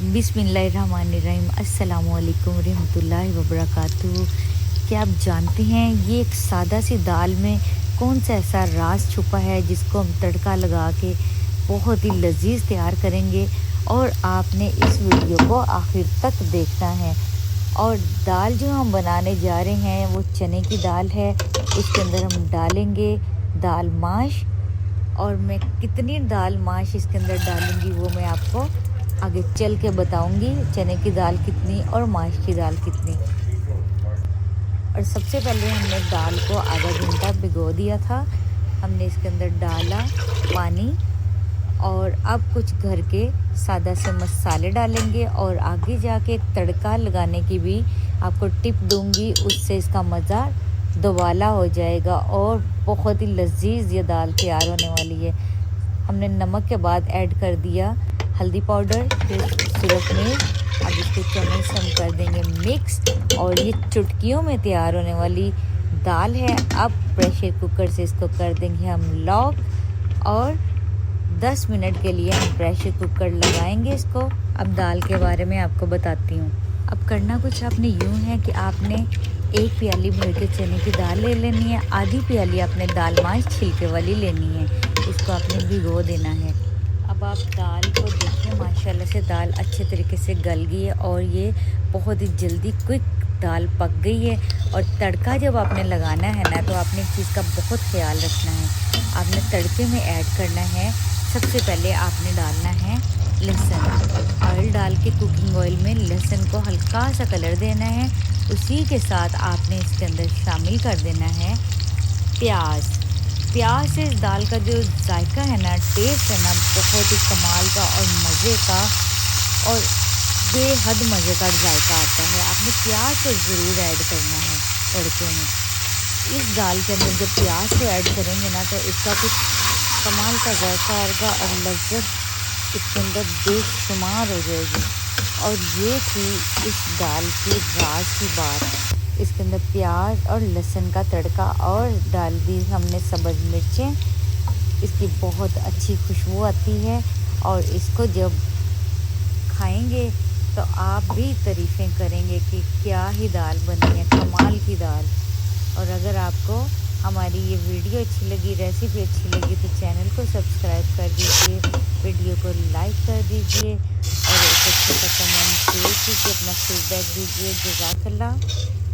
बिस्मिल्लाहिर्रहमानिर्रहीम अस्सलामुअलैकुम रहमतुल्लाहि वबरकातुहू। क्या आप जानते हैं ये एक सादा सी दाल में कौन सा ऐसा राज छुपा है जिसको हम तड़का लगा के बहुत ही लजीज तैयार करेंगे। और आपने इस वीडियो को आखिर तक देखना है। और दाल जो हम बनाने जा रहे हैं वो चने की दाल है। इसके अंदर हम डालेंगे दाल माश, और मैं कितनी दाल माश इसके अंदर डालूंगी वो मैं आपको आगे चल के बताऊंगी। चने की दाल कितनी और माश की दाल कितनी। और सबसे पहले हमने दाल को आधा घंटा भिगो दिया था। हमने इसके अंदर डाला पानी, और अब कुछ घर के सादा से मसाले डालेंगे और आगे जाके तड़का लगाने की भी आपको टिप दूंगी। उससे इसका मज़ा दोबाला हो जाएगा और बहुत ही लजीज ये दाल तैयार होने वाली है। हमने नमक के बाद ऐड कर दिया हल्दी पाउडर, फिर सूरज मिर्च। अब इसको चम्मच से हम कर देंगे मिक्स, और ये चुटकियों में तैयार होने वाली दाल है। अब प्रेशर कुकर से इसको कर देंगे हम लॉक, और 10 मिनट के लिए हम प्रेशर कुकर लगाएंगे इसको। अब दाल के बारे में आपको बताती हूँ। अब करना कुछ आपने यूँ है कि आपने एक प्याली भर के चने की दाल ले लेनी है, आधी प्याली आपने दाल माश छिलके वाली लेनी है। इसको आपने भिगो देना है। अब आप दाल को देखिए, माशाल्लाह से दाल अच्छे तरीके से गल गई है और ये बहुत ही जल्दी क्विक दाल पक गई है। और तड़का जब आपने लगाना है ना, तो आपने इस चीज़ का बहुत ख्याल रखना है। आपने तड़के में ऐड करना है, सबसे पहले आपने डालना है लहसुन। ऑयल डाल के कुकिंग ऑयल में लहसुन को हल्का सा कलर देना है। उसी के साथ आपने इसके अंदर शामिल कर देना है प्याज। प्याज से इस दाल का जो जायका है ना, टेस्ट है ना, बहुत ही कमाल का और मज़े का और बेहद मज़े का जायका आता है। आपने प्याज को ज़रूर ऐड करना है तड़के में। इस दाल के अंदर जब प्याज को ऐड करेंगे ना, तो इसका कुछ कमाल का जायका आएगा और लज्जत इसके अंदर बेशुमार हो जाएगी। और ये थी इस दाल की राज की बात। इसके अंदर प्याज और लहसुन का तड़का और डाल दी हमने सब्ज़ मिर्चें। इसकी बहुत अच्छी खुशबू आती है, और इसको जब खाएंगे तो आप भी तारीफ़ें करेंगे कि क्या ही दाल बनी है, कमाल की दाल। और अगर आपको हमारी ये वीडियो अच्छी लगी, रेसिपी अच्छी लगी, तो चैनल को सब्सक्राइब कर दीजिए, वीडियो को लाइक कर दीजिए, और एक अच्छा सा कमेंट शेयर कीजिए, अपना फीडबैक दीजिए। जज़ाकल्लाह।